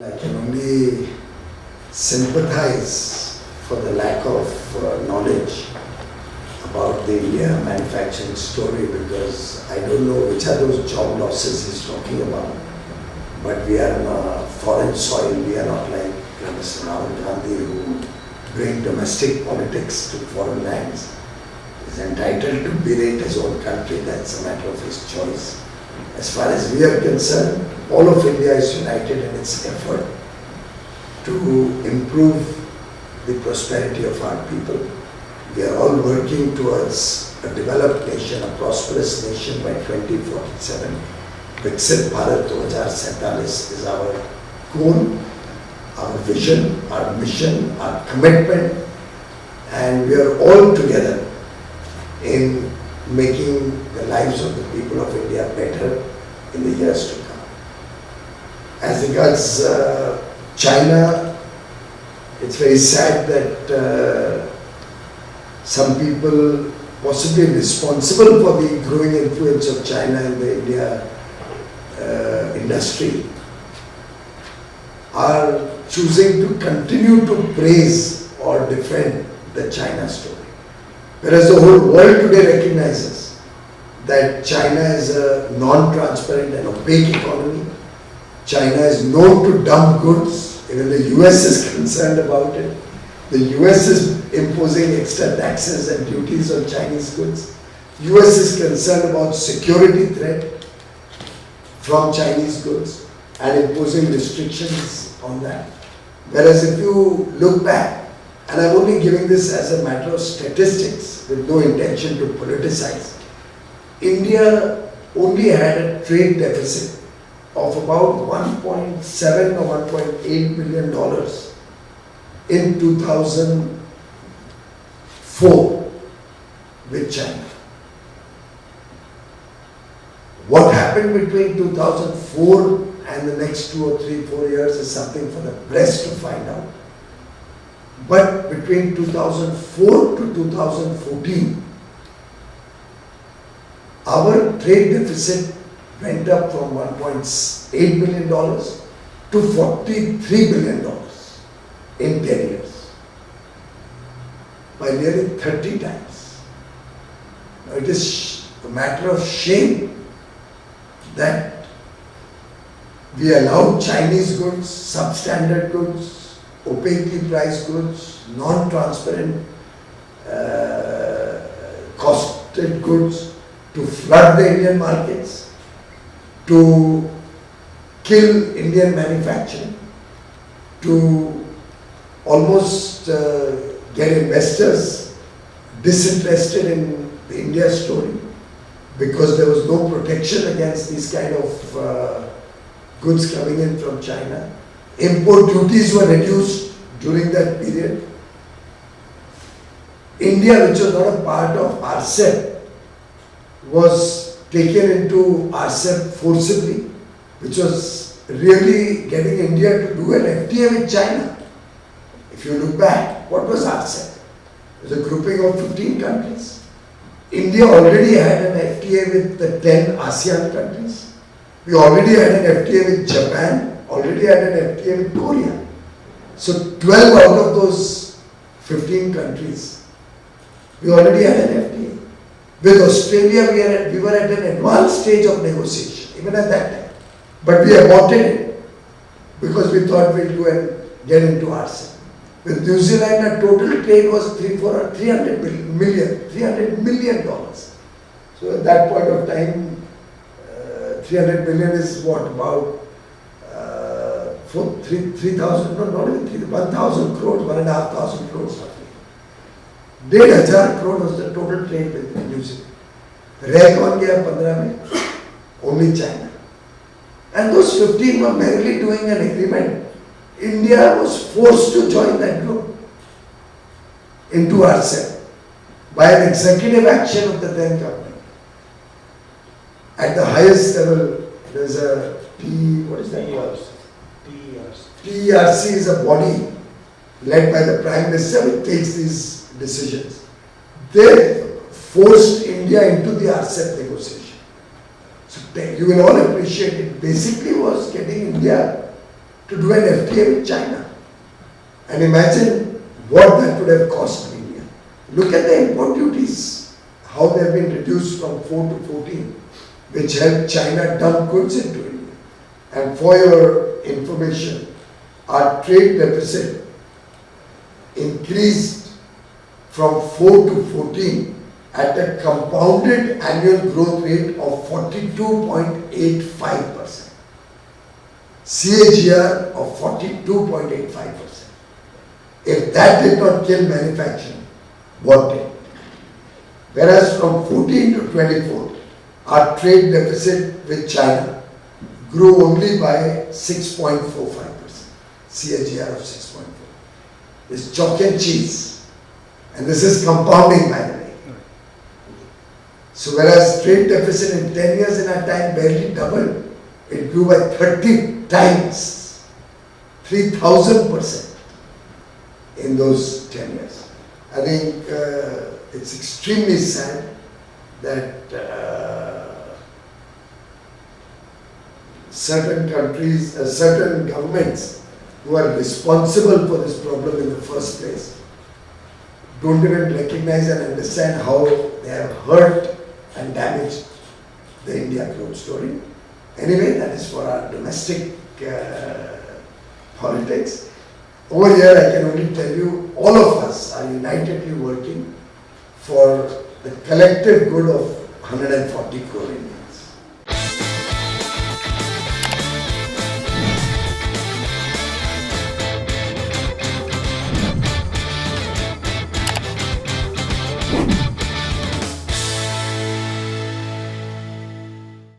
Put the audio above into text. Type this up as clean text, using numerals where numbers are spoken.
I can only sympathize for the lack of knowledge about the India manufacturing story, because I don't know which are those job losses he's talking about. But we are on a foreign soil. We are not like Mr. Rahul Gandhi, who bring domestic politics to foreign lands. He's entitled to berate his own country. That's a matter of his choice. As far as we are concerned, all of India is united in its effort to improve the prosperity of our people. We are all working towards a developed nation, a prosperous nation by 2047. Viksit Bharat 2047 is our goal, our vision, our mission, our commitment, and we are all together in making the lives of the people of India better in the years to come. As regards China, it's very sad that some people possibly responsible for the growing influence of China in the India industry are choosing to continue to praise or defend the China story. Whereas the whole world today recognizes that China is a non-transparent and opaque economy. China is known to dump goods. Even the US is concerned about it. The US is imposing extra taxes and duties on Chinese goods. US is concerned about security threat from Chinese goods and imposing restrictions on that. Whereas if you look back, and I'm only giving this as a matter of statistics with no intention to politicize, India only had a trade deficit of about 1.7 or 1.8 billion dollars in 2004 with China. What happened between 2004 and the next 2 or 3, 4 years is something for the press to find out. But between 2004 to 2014, our trade deficit went up from $1.8 billion to $43 billion in 10 years, by nearly 30 times. Now, it is a matter of shame that we allowed Chinese goods, substandard goods, opaquely priced goods, non-transparent, costed goods to flood the Indian markets, to kill Indian manufacturing, to almost get investors disinterested in the India story, because there was no protection against these kind of goods coming in from China. Import duties were reduced during that period. India, which was not a part of RCEP, was taken into RCEP forcibly, which was really getting India to do an FTA with China. If you look back, what was RCEP? It was a grouping of 15 countries. India already had an FTA with the 10 ASEAN countries. We already had an FTA with Japan, already had an FTA with Korea. So 12 out of those 15 countries, we already had an FTA. With Australia, we were at an advanced stage of negotiation, even at that time. But we aborted it because we thought we'd go and get into RCEP. With New Zealand, our total trade was $300 million. So at that point of time, 300 million is what, about 3,000, no, not even 3,000, 1,000 crores, 1,500 crores roughly. 1,500 crore was the total trade with New Zealand. Reh kaun gaya 15 mein? Only China. And those 15 were merely doing an agreement. India was forced to join that group into RCEP by an executive action of the then government. At the highest level, there's a what is that called? TERC is a body led by the Prime Minister which takes these decisions. They forced India into the RCEP negotiation. So you will all appreciate it. Basically was getting India to do an FTA with China. And imagine what that would have cost India. Look at the import duties, how they have been reduced from 4 to 14, which helped China dump goods into India. And for your information, our trade deficit increased from 4 to 14 at a compounded annual growth rate of 42.85%. CAGR of 42.85%. If that did not kill manufacturing, what did? Whereas from 14 to 24, our trade deficit with China grew only by 6.45%. CAGR of 6.4. It's chalk and cheese. And this is compounding, by the way. So whereas trade deficit in 10 years in our time barely doubled, it grew by 30 times, 3,000% in those 10 years. I think it's extremely sad that certain countries, certain governments who are responsible for this problem in the first place don't even recognize and understand how they have hurt and damaged the India growth story. Anyway, that is for our domestic politics. Over here, I can only tell you, all of us are unitedly working for the collective good of 140 crore Indians.